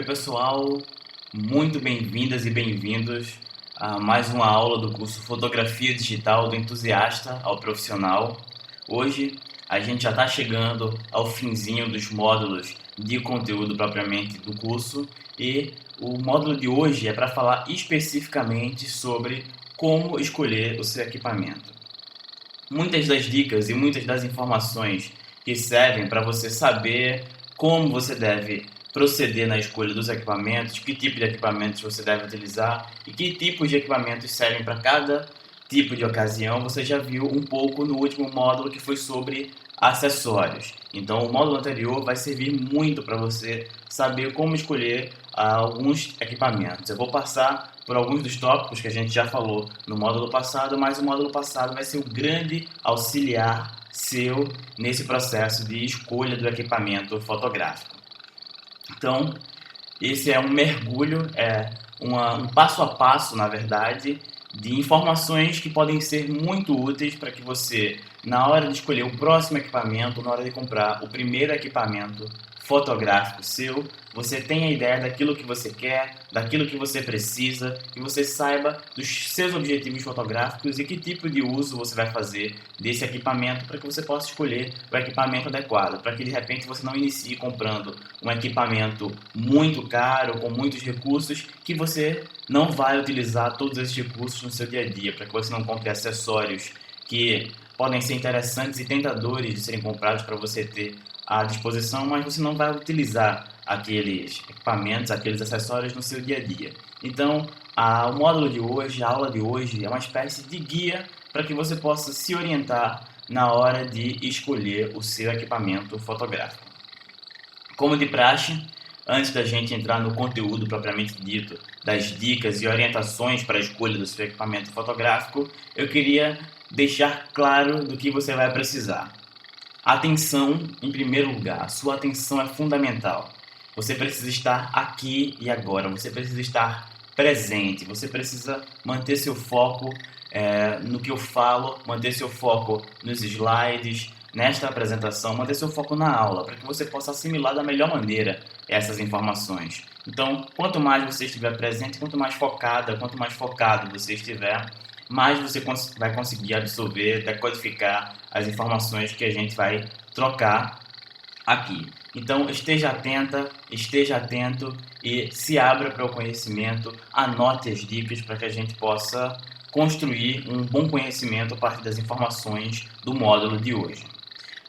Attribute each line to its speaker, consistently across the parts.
Speaker 1: pessoal, muito bem-vindas e bem-vindos a mais uma aula do curso Fotografia Digital do Entusiasta ao Profissional. Hoje a gente já está chegando ao finzinho dos módulos de conteúdo propriamente do curso e o módulo de hoje é para falar especificamente sobre como escolher o seu equipamento. Muitas das dicas e muitas das informações que servem para você saber como você deve proceder na escolha dos equipamentos, que tipo de equipamentos você deve utilizar e que tipos de equipamentos servem para cada tipo de ocasião, você já viu um pouco no último módulo que foi sobre acessórios. Então o módulo anterior vai servir muito para você saber como escolher alguns equipamentos. Eu vou passar por alguns dos tópicos que a gente já falou no módulo passado, mas o módulo passado vai ser o grande auxiliar seu nesse processo de escolha do equipamento fotográfico. Então, esse é um mergulho, um passo a passo, na verdade, de informações que podem ser muito úteis para que você, na hora de escolher o próximo equipamento, na hora de comprar o primeiro equipamento fotográfico seu, você tenha ideia daquilo que você quer, daquilo que você precisa, e você saiba dos seus objetivos fotográficos e que tipo de uso você vai fazer desse equipamento para que você possa escolher o equipamento adequado, para que de repente você não inicie comprando um equipamento muito caro, com muitos recursos, que você não vai utilizar todos esses recursos no seu dia a dia, para que você não compre acessórios que podem ser interessantes e tentadores de serem comprados para você ter à disposição, mas você não vai utilizar aqueles equipamentos, aqueles acessórios no seu dia a dia. Então, o módulo de hoje, a aula de hoje, é uma espécie de guia para que você possa se orientar na hora de escolher o seu equipamento fotográfico. Como de praxe, antes da gente entrar no conteúdo propriamente dito, das dicas e orientações para a escolha do seu equipamento fotográfico, eu queria deixar claro do que você vai precisar. Atenção em primeiro lugar, a sua atenção é fundamental. Você precisa estar aqui e agora, você precisa estar presente, você precisa manter seu foco no que eu falo, manter seu foco nos slides, nesta apresentação, manter seu foco na aula, para que você possa assimilar da melhor maneira essas informações. Então, quanto mais você estiver presente, quanto mais focada, quanto mais focado você estiver, mais você vai conseguir absorver, decodificar as informações que a gente vai trocar aqui. Então, esteja atenta, esteja atento e se abra para o conhecimento, anote as dicas para que a gente possa construir um bom conhecimento a partir das informações do módulo de hoje.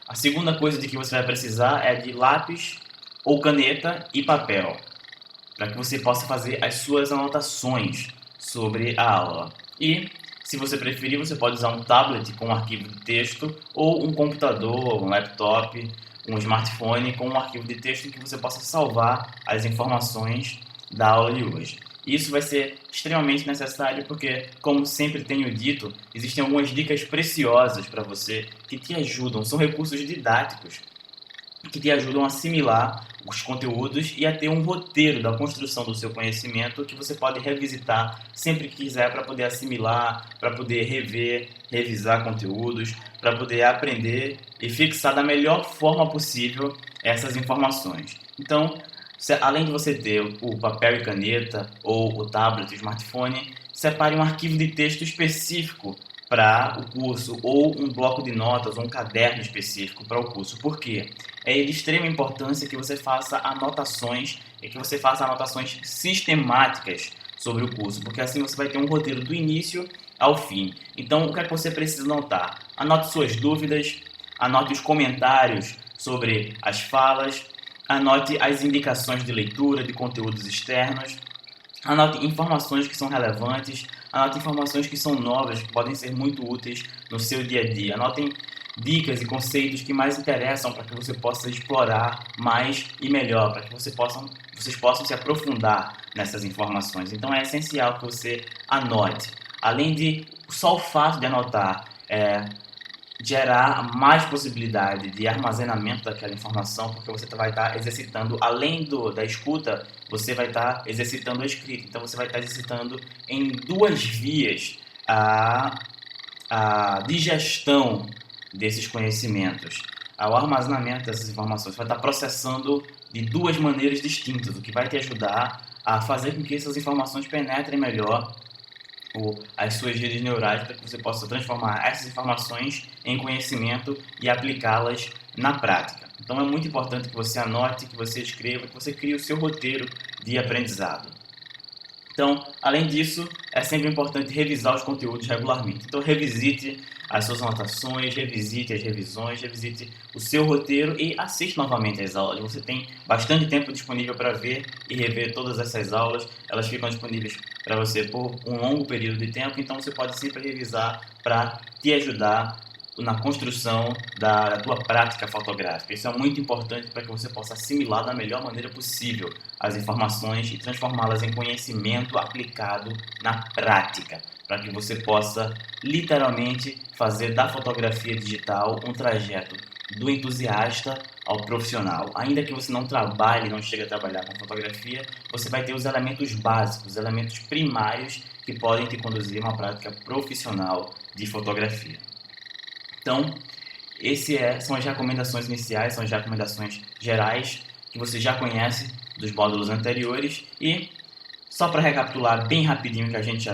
Speaker 1: A segunda coisa de que você vai precisar é de lápis ou caneta e papel, para que você possa fazer as suas anotações sobre a aula. E, se você preferir, você pode usar um tablet com um arquivo de texto ou um computador, um laptop, um smartphone com um arquivo de texto em que você possa salvar as informações da aula de hoje. Isso vai ser extremamente necessário porque, como sempre tenho dito, existem algumas dicas preciosas para você que te ajudam, são recursos didáticos que te ajudam a assimilar os conteúdos e a ter um roteiro da construção do seu conhecimento que você pode revisitar sempre que quiser para poder assimilar, para poder rever, revisar conteúdos, para poder aprender e fixar da melhor forma possível essas informações. Então, além de você ter o papel e caneta ou o tablet, o smartphone, separe um arquivo de texto específico para o curso, ou um bloco de notas, ou um caderno específico para o curso. Por quê? É de extrema importância que você faça anotações e que você faça anotações sistemáticas sobre o curso, porque assim você vai ter um roteiro do início ao fim. Então, o que é que você precisa anotar? Anote suas dúvidas, anote os comentários sobre as falas, anote as indicações de leitura de conteúdos externos, anote informações que são relevantes, anote informações que são novas, que podem ser muito úteis no seu dia a dia. Anotem dicas e conceitos que mais interessam para que você possa explorar mais e melhor, para que vocês possam se aprofundar nessas informações. Então é essencial que você anote. Além de só o fato de anotar gerar mais possibilidade de armazenamento daquela informação, porque você vai estar exercitando, além da escuta, você vai estar exercitando a escrita. Então você vai estar exercitando em duas vias a digestão desses conhecimentos, ao armazenamento dessas informações. Você vai estar processando de duas maneiras distintas, o que vai te ajudar a fazer com que essas informações penetrem melhor as suas redes neurais, para que você possa transformar essas informações em conhecimento e aplicá-las na prática. Então é muito importante que você anote, que você escreva, que você crie o seu roteiro de aprendizado. Então, além disso, é sempre importante revisar os conteúdos regularmente. Então, revisite as suas anotações, revisite as revisões, revisite o seu roteiro e assista novamente às aulas. Você tem bastante tempo disponível para ver e rever todas essas aulas. Elas ficam disponíveis para você por um longo período de tempo, então você pode sempre revisar para te ajudar na construção da tua prática fotográfica. Isso é muito importante para que você possa assimilar da melhor maneira possível as informações e transformá-las em conhecimento aplicado na prática, para que você possa literalmente fazer da fotografia digital um trajeto do entusiasta ao profissional. Ainda que você não trabalhe, não chegue a trabalhar com fotografia, você vai ter os elementos básicos, os elementos primários que podem te conduzir a uma prática profissional de fotografia. Então, são as recomendações iniciais, são as recomendações gerais que você já conhece dos módulos anteriores. E só para recapitular bem rapidinho o que a gente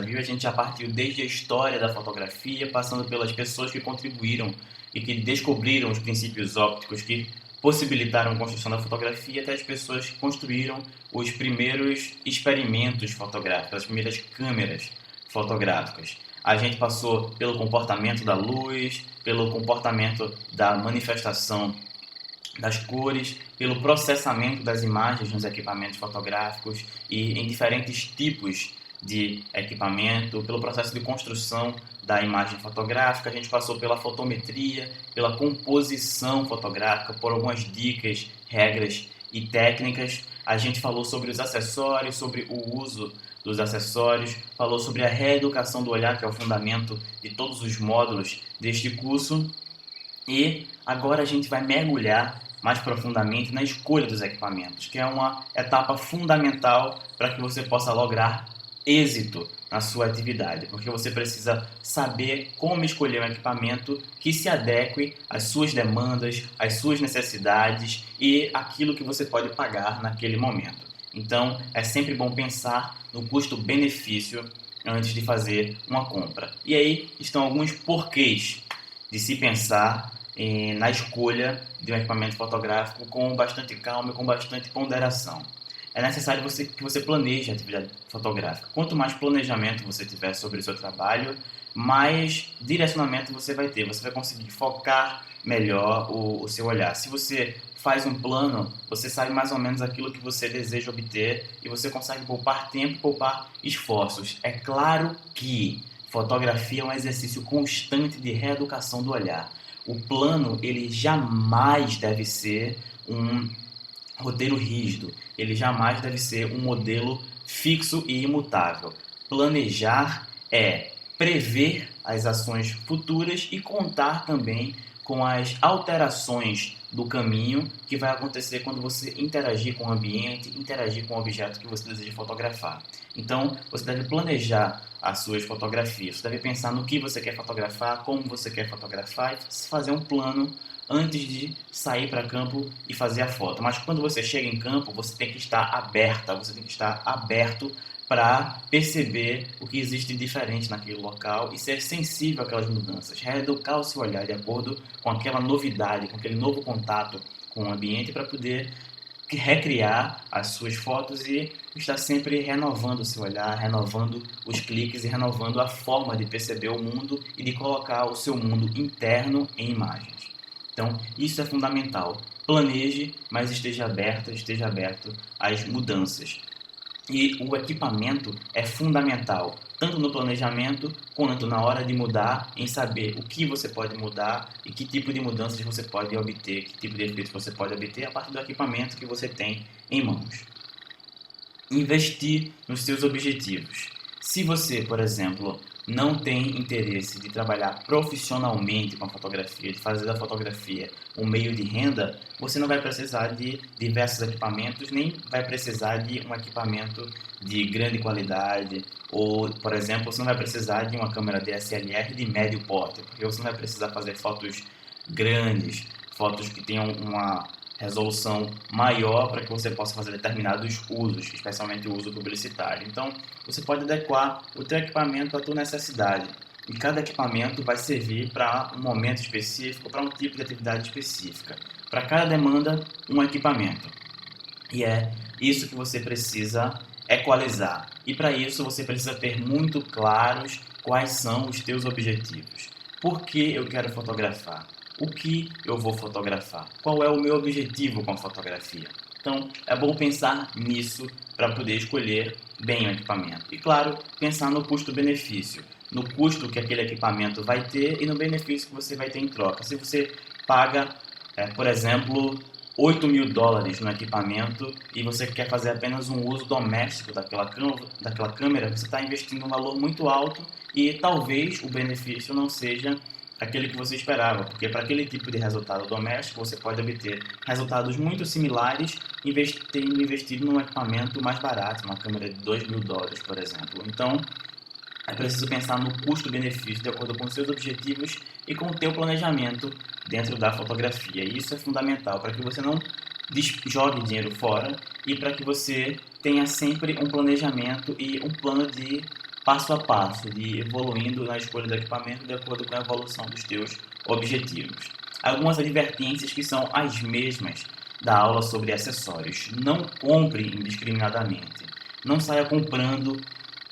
Speaker 1: já partiu desde a história da fotografia, passando pelas pessoas que contribuíram e que descobriram os princípios ópticos que possibilitaram a construção da fotografia, até as pessoas que construíram os primeiros experimentos fotográficos, as primeiras câmeras fotográficas. A gente passou pelo comportamento da luz, pelo comportamento da manifestação das cores, pelo processamento das imagens nos equipamentos fotográficos e em diferentes tipos de equipamento, pelo processo de construção da imagem fotográfica. A gente passou pela fotometria, pela composição fotográfica, por algumas dicas, regras e técnicas. A gente falou sobre os acessórios, sobre o uso dos acessórios, falou sobre a reeducação do olhar, que é o fundamento de todos os módulos deste curso. E agora a gente vai mergulhar mais profundamente na escolha dos equipamentos, que é uma etapa fundamental para que você possa lograr êxito na sua atividade, porque você precisa saber como escolher um equipamento que se adeque às suas demandas, às suas necessidades e aquilo que você pode pagar naquele momento. Então, é sempre bom pensar no custo-benefício antes de fazer uma compra. E aí estão alguns porquês de se pensar na escolha de um equipamento fotográfico com bastante calma e com bastante ponderação. É necessário que você planeje a atividade fotográfica. Quanto mais planejamento você tiver sobre o seu trabalho, mais direcionamento você vai ter. Você vai conseguir focar melhor o seu olhar. Se você faz um plano, você sabe mais ou menos aquilo que você deseja obter e você consegue poupar tempo e poupar esforços. É claro que fotografia é um exercício constante de reeducação do olhar. O plano, ele jamais deve ser um roteiro rígido, ele jamais deve ser um modelo fixo e imutável. Planejar é prever as ações futuras e contar também com as alterações do caminho que vai acontecer quando você interagir com o ambiente, interagir com o objeto que você deseja fotografar. Então, você deve planejar as suas fotografias, você deve pensar no que você quer fotografar, como você quer fotografar e fazer um plano antes de sair para campo e fazer a foto. Mas quando você chega em campo, você tem que estar aberta, você tem que estar aberto para perceber o que existe de diferente naquele local e ser sensível àquelas mudanças, reeducar o seu olhar de acordo com aquela novidade, com aquele novo contato com o ambiente para poder recriar as suas fotos e estar sempre renovando o seu olhar, renovando os cliques e renovando a forma de perceber o mundo e de colocar o seu mundo interno em imagens. Então, isso é fundamental. Planeje, mas esteja aberto às mudanças. E o equipamento é fundamental, tanto no planejamento quanto na hora de mudar, em saber o que você pode mudar e que tipo de mudanças você pode obter, que tipo de efeitos você pode obter a partir do equipamento que você tem em mãos. Investir nos seus objetivos. Se você, por exemplo, não tem interesse de trabalhar profissionalmente com a fotografia, de fazer da fotografia um meio de renda, você não vai precisar de diversos equipamentos, nem vai precisar de um equipamento de grande qualidade, ou, por exemplo, você não vai precisar de uma câmera DSLR de médio porte, porque você não vai precisar fazer fotos grandes, fotos que tenham resolução maior para que você possa fazer determinados usos, especialmente o uso publicitário. Então, você pode adequar o teu equipamento à tua necessidade. E cada equipamento vai servir para um momento específico, para um tipo de atividade específica. Para cada demanda, um equipamento. E é isso que você precisa equalizar. E para isso você precisa ter muito claros quais são os teus objetivos. Por que eu quero fotografar? O que eu vou fotografar? Qual é o meu objetivo com a fotografia? Então, é bom pensar nisso para poder escolher bem o equipamento. E, claro, pensar no custo-benefício, no custo que aquele equipamento vai ter e no benefício que você vai ter em troca. Se você paga, por exemplo, US$ 8.000 no equipamento e você quer fazer apenas um uso doméstico daquela câmera, você está investindo um valor muito alto e talvez o benefício não seja aquele que você esperava, porque para aquele tipo de resultado doméstico você pode obter resultados muito similares tendo investido num equipamento mais barato, uma câmera de US$ 2.000, por exemplo. Então, é preciso pensar no custo-benefício de acordo com os seus objetivos e com o teu planejamento dentro da fotografia. E isso é fundamental para que você não jogue dinheiro fora e para que você tenha sempre um planejamento e um plano de passo a passo, de evoluindo na escolha do equipamento de acordo com a evolução dos teus objetivos. Algumas advertências que são as mesmas da aula sobre acessórios. Não compre indiscriminadamente. Não saia comprando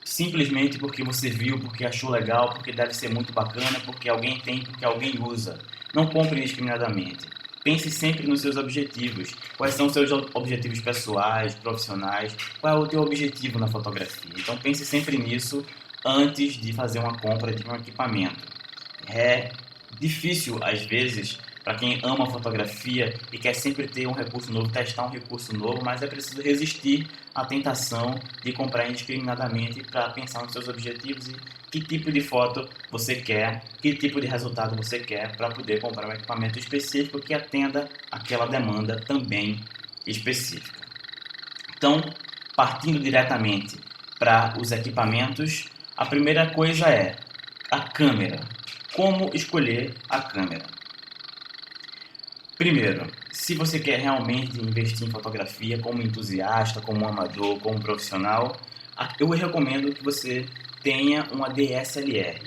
Speaker 1: simplesmente porque você viu, porque achou legal, porque deve ser muito bacana, porque alguém tem, porque alguém usa. Não compre indiscriminadamente. Pense sempre nos seus objetivos. Quais são os seus objetivos pessoais, profissionais? Qual é o teu objetivo na fotografia? Então pense sempre nisso antes de fazer uma compra de um equipamento. É difícil, às vezes, para quem ama fotografia e quer sempre ter um recurso novo, testar um recurso novo, mas é preciso resistir à tentação de comprar indiscriminadamente para pensar nos seus objetivos e que tipo de foto você quer, que tipo de resultado você quer para poder comprar um equipamento específico que atenda aquela demanda também específica. Então, partindo diretamente para os equipamentos, a primeira coisa é a câmera. Como escolher a câmera? Primeiro, se você quer realmente investir em fotografia como entusiasta, como amador, como profissional, eu recomendo que você tenha uma DSLR.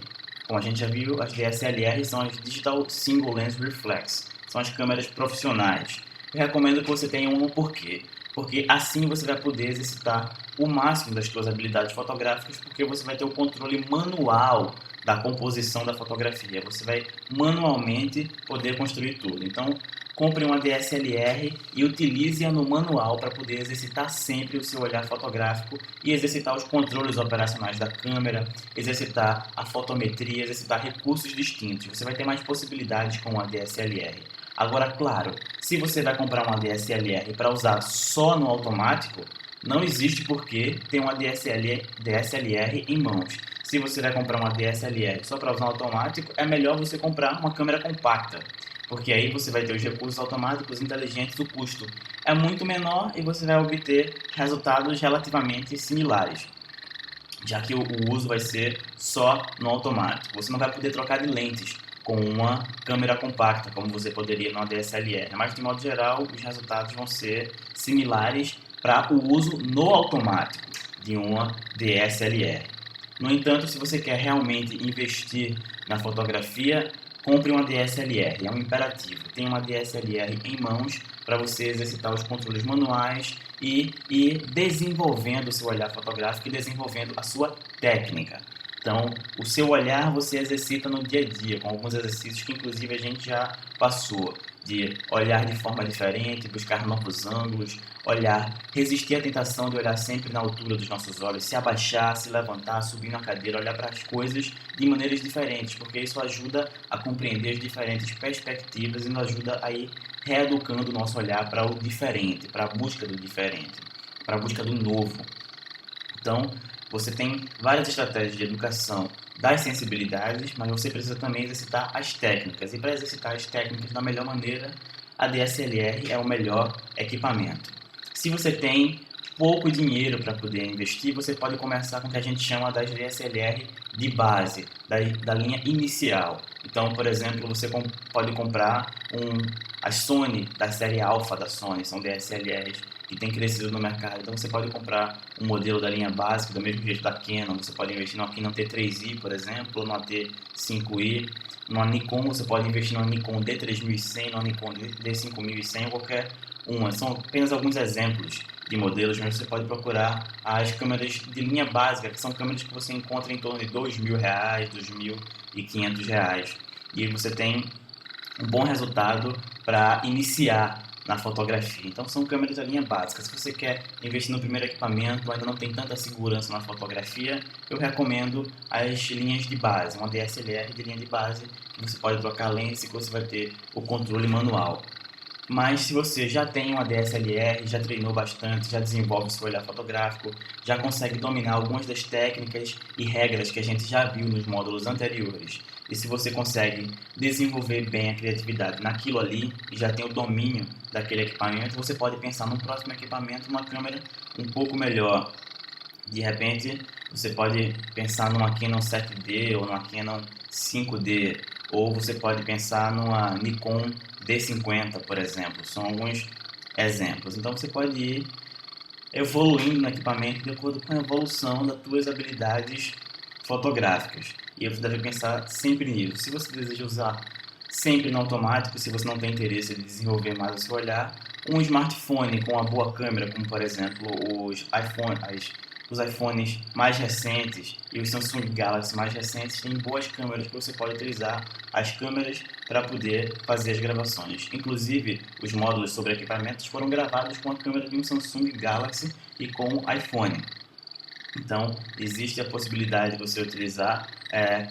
Speaker 1: Como a gente já viu, as DSLR são as Digital Single Lens Reflex, são as câmeras profissionais. Eu recomendo que você tenha uma por quê? Porque assim você vai poder exercitar o máximo das suas habilidades fotográficas, porque você vai ter o controle manual da composição da fotografia. Você vai manualmente poder construir tudo. Então, compre uma DSLR e utilize-a no manual para poder exercitar sempre o seu olhar fotográfico e exercitar os controles operacionais da câmera, exercitar a fotometria, exercitar recursos distintos. Você vai ter mais possibilidades com a DSLR. Agora, claro, se você vai comprar uma DSLR para usar só no automático, não existe por que ter uma DSLR em mãos. Se você vai comprar uma DSLR só para usar no automático, é melhor você comprar uma câmera compacta, porque aí você vai ter os recursos automáticos inteligentes, o custo é muito menor e você vai obter resultados relativamente similares, já que o uso vai ser só no automático. Você não vai poder trocar de lentes com uma câmera compacta, como você poderia numa DSLR, mas de modo geral os resultados vão ser similares para o uso no automático de uma DSLR. No entanto, se você quer realmente investir na fotografia, compre uma DSLR, é um imperativo. Tenha uma DSLR em mãos para você exercitar os controles manuais e ir desenvolvendo o seu olhar fotográfico e desenvolvendo a sua técnica. Então, o seu olhar você exercita no dia a dia, com alguns exercícios que inclusive a gente já passou, de olhar de forma diferente, buscar novos ângulos, resistir à tentação de olhar sempre na altura dos nossos olhos, se abaixar, se levantar, subir na cadeira, olhar para as coisas de maneiras diferentes, porque isso ajuda a compreender as diferentes perspectivas e nos ajuda a ir reeducando o nosso olhar para o diferente, para a busca do diferente, para a busca do novo. Então, você tem várias estratégias de educação das sensibilidades, mas você precisa também exercitar as técnicas. E para exercitar as técnicas da melhor maneira, a DSLR é o melhor equipamento. Se você tem pouco dinheiro para poder investir, você pode começar com o que a gente chama das DSLR de base, da linha inicial. Então, por exemplo, você pode comprar As Sony, da série Alpha da Sony, são DSLRs que tem crescido no mercado. Então você pode comprar um modelo da linha básica, do mesmo jeito da Canon. Você pode investir numa Canon T3i, por exemplo, ou numa T5i. Numa Nikon, você pode investir numa Nikon D3100, numa Nikon D5100, ou qualquer uma. São apenas alguns exemplos de modelos, mas você pode procurar as câmeras de linha básica, que são câmeras que você encontra em torno de R$2.000, R$2.500. E você tem um bom resultado para iniciar na fotografia. Então são câmeras da linha básica. Se você quer investir no primeiro equipamento, ainda não tem tanta segurança na fotografia, eu recomendo as linhas de base, uma DSLR de linha de base, que você pode trocar lentes e que você vai ter o controle manual. Mas se você já tem uma DSLR, já treinou bastante, já desenvolve seu olhar fotográfico, já consegue dominar algumas das técnicas e regras que a gente já viu nos módulos anteriores, e se você consegue desenvolver bem a criatividade naquilo ali e já tem o domínio daquele equipamento, você pode pensar no próximo equipamento, uma câmera um pouco melhor. De repente, você pode pensar numa Canon 7D ou numa Canon 5D, ou você pode pensar numa Nikon D50, por exemplo. São alguns exemplos. Então você pode ir evoluindo no equipamento de acordo com a evolução das suas habilidades fotográficas. E você deve pensar sempre nisso. Se você deseja usar sempre no automático, se você não tem interesse em desenvolver mais o seu olhar, um smartphone com uma boa câmera, como por exemplo os iPhones mais recentes e os Samsung Galaxy mais recentes, têm boas câmeras que você pode utilizar as câmeras para poder fazer as gravações. Inclusive, os módulos sobre equipamentos foram gravados com a câmera de um Samsung Galaxy e com iPhone. Então, existe a possibilidade de você utilizar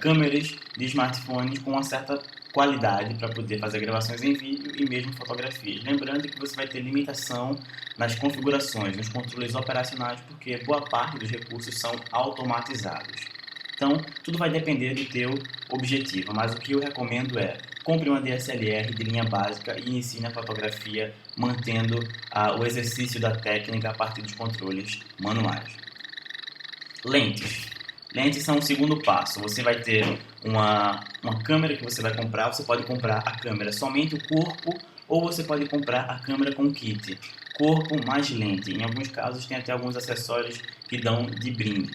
Speaker 1: câmeras de smartphones com uma certa qualidade para poder fazer gravações em vídeo e mesmo fotografias. Lembrando que você vai ter limitação nas configurações, nos controles operacionais, porque boa parte dos recursos são automatizados. Então, tudo vai depender do teu objetivo, mas o que eu recomendo é compre uma DSLR de linha básica e inicie na fotografia mantendo o exercício da técnica a partir dos controles manuais. Lentes. Lentes são o segundo passo. Você vai ter uma câmera que você vai comprar. Você pode comprar a câmera somente o corpo ou você pode comprar a câmera com kit. Corpo mais lente. Em alguns casos tem até alguns acessórios que dão de brinde.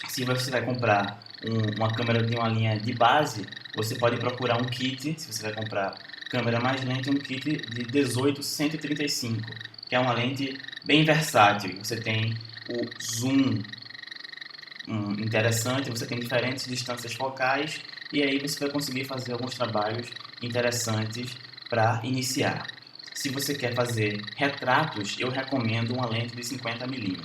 Speaker 1: Se você vai comprar uma câmera de uma linha de base, você pode procurar um kit. Se você vai comprar câmera mais lente, um kit de 18-135, que é uma lente bem versátil. Você tem o zoom interessante, você tem diferentes distâncias focais e aí você vai conseguir fazer alguns trabalhos interessantes para iniciar. Se você quer fazer retratos, eu recomendo uma lente de 50mm.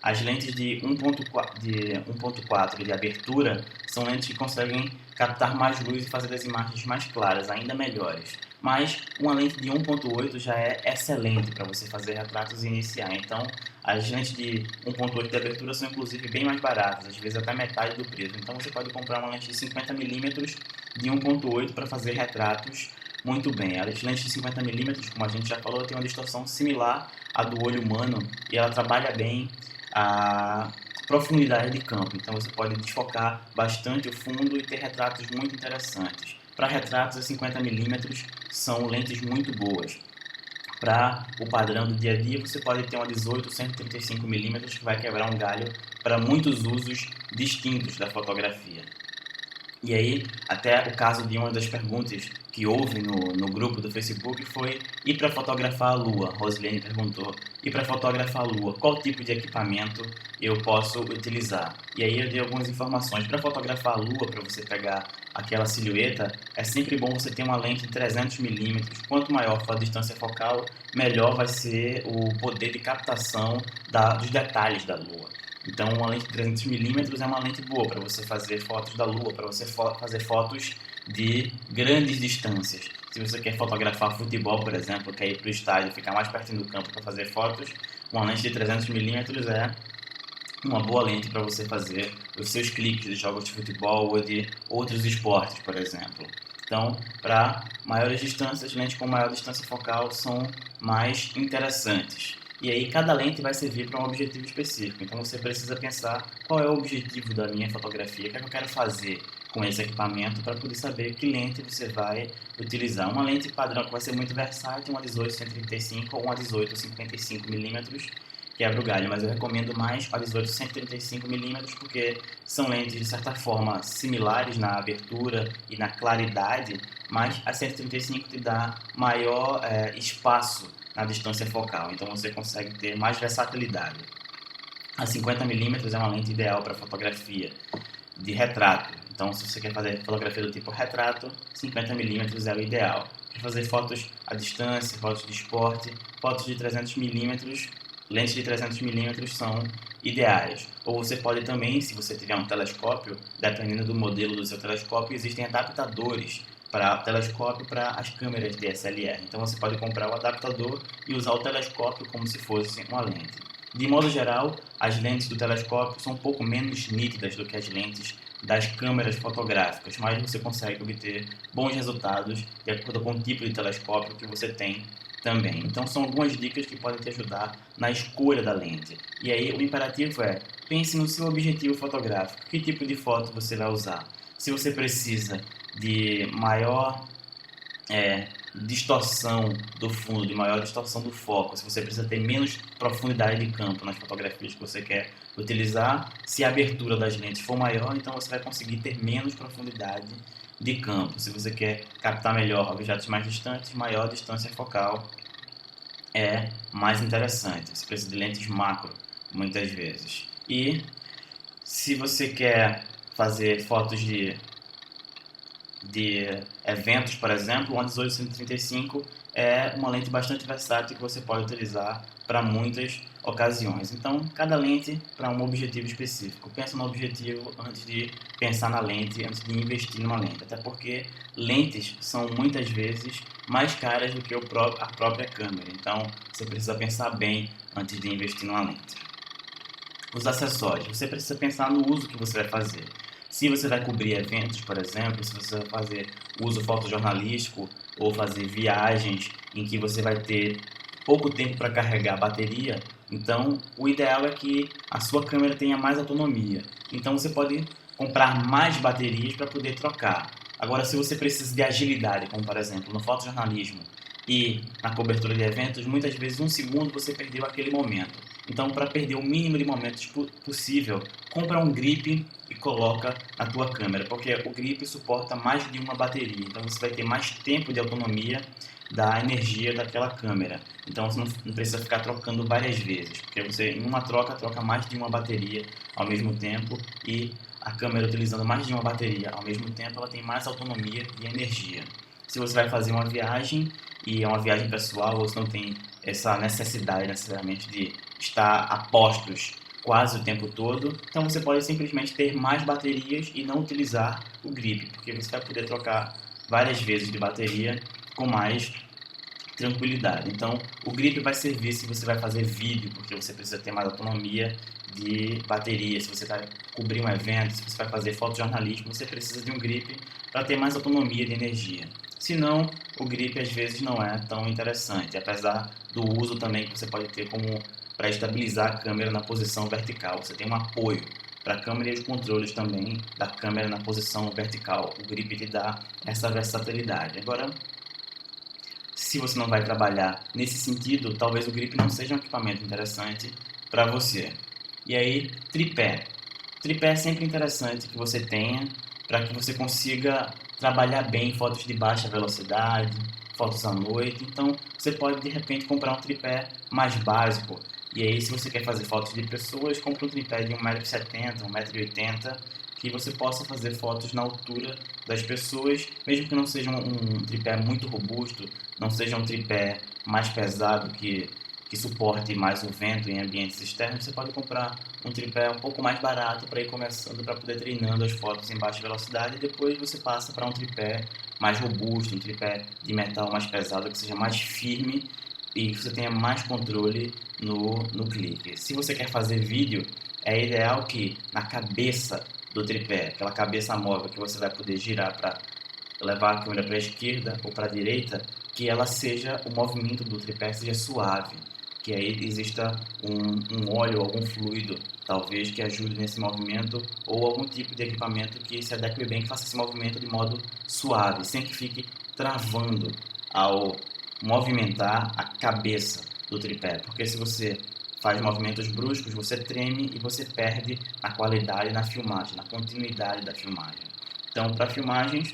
Speaker 1: As lentes de 1.4 de abertura são lentes que conseguem captar mais luz e fazer as imagens mais claras, ainda melhores. Mas uma lente de 1.8 já é excelente para você fazer retratos e iniciar. Então, as lentes de 1.8 de abertura são inclusive bem mais baratas, às vezes até metade do preço. Então você pode comprar uma lente de 50mm de 1.8 para fazer retratos muito bem. A lente de 50mm, como a gente já falou, tem uma distorção similar à do olho humano e ela trabalha bem a profundidade de campo. Então você pode desfocar bastante o fundo e ter retratos muito interessantes. Para retratos, as 50mm são lentes muito boas. Para o padrão do dia a dia, você pode ter uma 18-135mm que vai quebrar um galho para muitos usos distintos da fotografia. E aí, até o caso de uma das perguntas que houve no grupo do Facebook foi: e para fotografar a Lua? Rosilene perguntou: e para fotografar a Lua, qual tipo de equipamento eu posso utilizar? E aí eu dei algumas informações. Para fotografar a Lua, para você pegar aquela silhueta, é sempre bom você ter uma lente de 300mm. Quanto maior for a distância focal, melhor vai ser o poder de captação dos detalhes da Lua. Então, uma lente de 300mm é uma lente boa para você fazer fotos da Lua, para você fazer fotos de grandes distâncias. Se você quer fotografar futebol, por exemplo, quer ir para o estádio e ficar mais pertinho do campo para fazer fotos, uma lente de 300mm é uma boa lente para você fazer os seus cliques de jogos de futebol ou de outros esportes, por exemplo. Então, para maiores distâncias, lentes com maior distância focal são mais interessantes. E aí cada lente vai servir para um objetivo específico. Então você precisa pensar qual é o objetivo da minha fotografia, o que é que eu quero fazer, com esse equipamento para poder saber que lente você vai utilizar. Uma lente padrão que vai ser muito versátil, uma 18-135 ou uma 18-55mm, quebra o galho, mas eu recomendo mais a 18-135mm porque são lentes de certa forma similares na abertura e na claridade, mas a 135 te dá maior espaço na distância focal, então você consegue ter mais versatilidade. A 50mm é uma lente ideal para fotografia de retrato, então se você quer fazer fotografia do tipo retrato, 50mm é o ideal. Para fazer fotos à distância, fotos de esporte, fotos de 300mm, lentes de 300mm são ideais. Ou você pode também, se você tiver um telescópio, dependendo do modelo do seu telescópio, existem adaptadores para telescópio para as câmeras DSLR. Então você pode comprar o adaptador e usar o telescópio como se fosse uma lente. De modo geral, as lentes do telescópio são um pouco menos nítidas do que as lentes das câmeras fotográficas, mas você consegue obter bons resultados de acordo com o tipo de telescópio que você tem também. Então são algumas dicas que podem te ajudar na escolha da lente. E aí o imperativo é, pense no seu objetivo fotográfico, que tipo de foto você vai usar. Se você precisa de maior distorção do fundo, de maior distorção do foco, se você precisa ter menos profundidade de campo nas fotografias que você quer utilizar, se a abertura das lentes for maior, então você vai conseguir ter menos profundidade de campo. Se você quer captar melhor objetos mais distantes, maior distância focal é mais interessante. Você precisa de lentes macro, muitas vezes. E se você quer fazer fotos de eventos, por exemplo, uma 18-135 é uma lente bastante versátil que você pode utilizar para muitas ocasiões. Então, cada lente para um objetivo específico. Pensa no objetivo antes de pensar na lente, antes de investir numa lente. Até porque lentes são muitas vezes mais caras do que a própria câmera. Então, você precisa pensar bem antes de investir numa lente. Os acessórios. Você precisa pensar no uso que você vai fazer. Se você vai cobrir eventos, por exemplo, se você vai fazer uso fotojornalístico ou fazer viagens em que você vai ter pouco tempo para carregar a bateria, então o ideal é que a sua câmera tenha mais autonomia. Então você pode comprar mais baterias para poder trocar. Agora, se você precisa de agilidade, como por exemplo no fotojornalismo e na cobertura de eventos, muitas vezes um segundo você perdeu aquele momento. Então, para perder o mínimo de momentos possível, compra um grip e coloca na tua câmera, porque o grip suporta mais de uma bateria, então você vai ter mais tempo de autonomia da energia daquela câmera. Então você não precisa ficar trocando várias vezes, porque você em uma troca mais de uma bateria ao mesmo tempo, e a câmera utilizando mais de uma bateria ao mesmo tempo, ela tem mais autonomia e energia. Se você vai fazer uma viagem e é uma viagem pessoal, você não tem essa necessidade necessariamente de estar a postos quase o tempo todo, então você pode simplesmente ter mais baterias e não utilizar o grip, porque você vai poder trocar várias vezes de bateria com mais tranquilidade. Então o grip vai servir se você vai fazer vídeo, porque você precisa ter mais autonomia de bateria. Se você vai cobrir um evento, se você vai fazer fotojornalismo, você precisa de um grip para ter mais autonomia de energia. Senão, o grip às vezes não é tão interessante, apesar do uso também que você pode ter como para estabilizar a câmera na posição vertical. Você tem um apoio para a câmera e os controles também da câmera na posição vertical. O grip te dá essa versatilidade. Agora, se você não vai trabalhar nesse sentido, talvez o grip não seja um equipamento interessante para você. E aí, tripé. Tripé é sempre interessante que você tenha para que você consiga trabalhar bem fotos de baixa velocidade, fotos à noite. Então, você pode de repente comprar um tripé mais básico. E aí, se você quer fazer fotos de pessoas, compre um tripé de 1,70 m, 1,80 m, que você possa fazer fotos na altura das pessoas, mesmo que não seja um tripé muito robusto, não seja um tripé mais pesado que suporte mais o vento em ambientes externos. Você pode comprar um tripé um pouco mais barato para ir começando, para poder treinando as fotos em baixa velocidade, e depois você passa para um tripé mais robusto, um tripé de metal mais pesado, que seja mais firme e que você tenha mais controle no clique. Se você quer fazer vídeo, é ideal que na cabeça do tripé, aquela cabeça móvel que você vai poder girar para levar a câmera para a esquerda ou para a direita, que ela seja, o movimento do tripé seja suave, que aí exista um óleo, algum fluido talvez que ajude nesse movimento, ou algum tipo de equipamento que se adeque bem, que faça esse movimento de modo suave, sem que fique travando ao movimentar a cabeça do tripé, porque se você faz movimentos bruscos, você treme e você perde na qualidade na filmagem, na continuidade da filmagem. Então, para filmagens,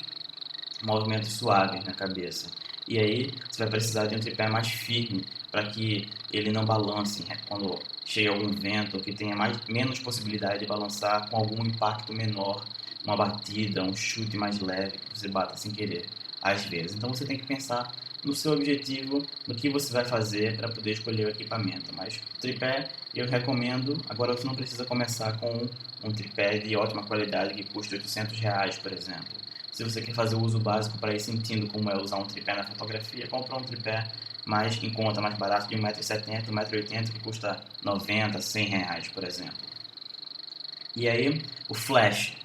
Speaker 1: movimentos suaves na cabeça. E aí você vai precisar de um tripé mais firme para que ele não balance quando chega algum vento, ou que tenha menos possibilidade de balançar com algum impacto menor, uma batida, um chute mais leve que você bata sem querer, às vezes. Então você tem que pensar no seu objetivo, no que você vai fazer para poder escolher o equipamento. Mas o tripé eu recomendo. Agora você não precisa começar com um tripé de ótima qualidade que custa R$800, por exemplo. Se você quer fazer o uso básico para ir sentindo como é usar um tripé na fotografia, compra um tripé mais em conta, mais barato, de 1,70 m, 1,80 m, que custa R$90, R$100, por exemplo. E aí, o flash.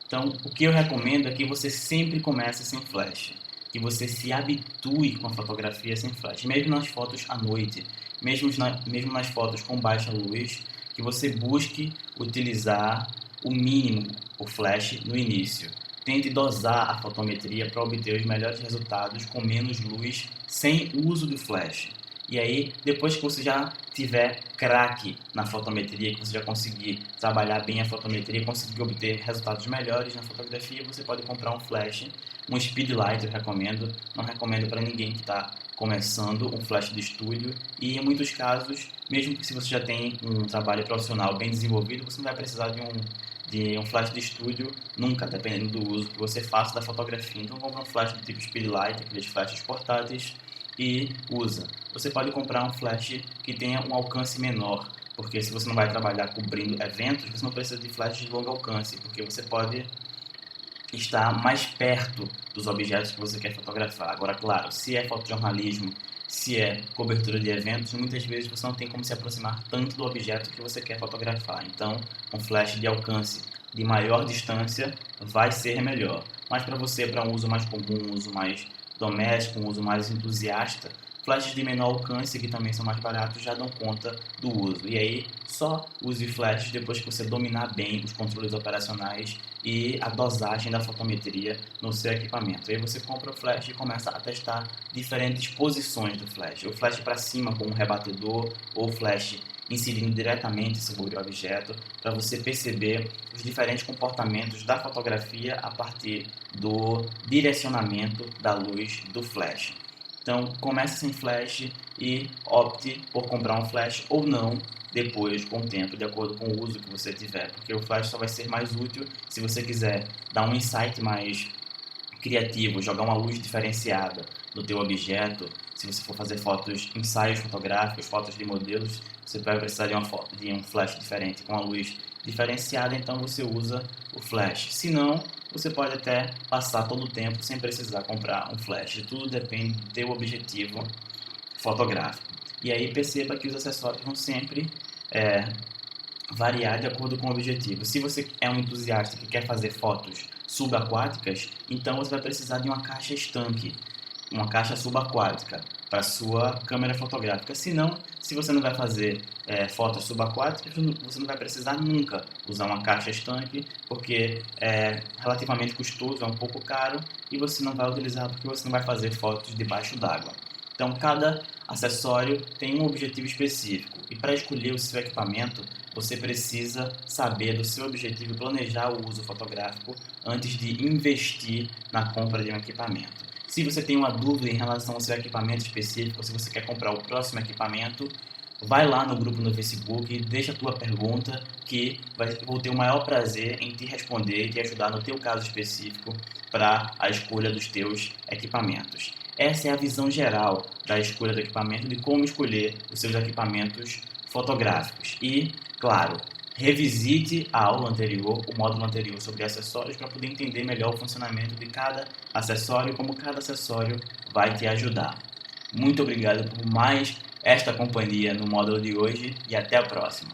Speaker 1: Então, o que eu recomendo é que você sempre comece sem flash, que você se habitue com a fotografia sem flash, mesmo nas fotos à noite, mesmo nas fotos com baixa luz, que você busque utilizar o mínimo, o flash, no início. Tente dosar a fotometria para obter os melhores resultados com menos luz, sem uso do flash. E aí, depois que você já tiver craque na fotometria, que você já conseguir trabalhar bem a fotometria, conseguir obter resultados melhores na fotografia, você pode comprar um flash, um speedlight eu recomendo. Não recomendo para ninguém que está começando um flash de estúdio. E em muitos casos, mesmo que se você já tem um trabalho profissional bem desenvolvido, você não vai precisar de um flash de estúdio nunca, dependendo do uso que você faça da fotografia. Então compra um flash do tipo speedlight, aqueles flashes portáteis, e usa. Você pode comprar um flash que tenha um alcance menor, porque se você não vai trabalhar cobrindo eventos, você não precisa de flash de longo alcance, porque você pode estar mais perto dos objetos que você quer fotografar. Agora, claro, se é fotojornalismo, se é cobertura de eventos, muitas vezes você não tem como se aproximar tanto do objeto que você quer fotografar. Então, um flash de alcance de maior distância vai ser melhor. Mas para você, para um uso mais comum, um uso mais doméstico, um uso mais entusiasta, flashes de menor alcance, que também são mais baratos, já dão conta do uso. E aí, só use flashes depois que você dominar bem os controles operacionais e a dosagem da fotometria no seu equipamento. Aí você compra o flash e começa a testar diferentes posições do flash. O flash para cima com um rebatedor, ou o flash incidindo diretamente sobre o objeto, para você perceber os diferentes comportamentos da fotografia a partir do direcionamento da luz do flash. Então, comece sem flash e opte por comprar um flash ou não depois, com o tempo, de acordo com o uso que você tiver, porque o flash só vai ser mais útil se você quiser dar um insight mais criativo, jogar uma luz diferenciada no teu objeto. Se você for fazer ensaios fotográficos, fotos de modelos, você vai precisar de um flash diferente, com a luz diferenciada, então você usa o flash. Se não, você pode até passar todo o tempo sem precisar comprar um flash. Tudo depende do teu objetivo fotográfico. E aí perceba que os acessórios vão sempre variar de acordo com o objetivo. Se você é um entusiasta que quer fazer fotos subaquáticas, então você vai precisar de uma caixa estanque, uma caixa subaquática para sua câmera fotográfica. Se você não vai fazer fotos subaquáticas, você não vai precisar nunca usar uma caixa estanque, porque é relativamente custoso, é um pouco caro, e você não vai utilizar porque você não vai fazer fotos debaixo d'água. Então, cada acessório tem um objetivo específico, e para escolher o seu equipamento, você precisa saber do seu objetivo e planejar o uso fotográfico antes de investir na compra de um equipamento. Se você tem uma dúvida em relação ao seu equipamento específico, se você quer comprar o próximo equipamento, vai lá no grupo no Facebook, deixa a tua pergunta, que vou ter o maior prazer em te responder e te ajudar no teu caso específico para a escolha dos teus equipamentos. Essa é a visão geral da escolha do equipamento, de como escolher os seus equipamentos fotográficos. E, claro, revisite a aula anterior, o módulo anterior sobre acessórios, para poder entender melhor o funcionamento de cada acessório e como cada acessório vai te ajudar. Muito obrigado por mais esta companhia no módulo de hoje e até a próxima.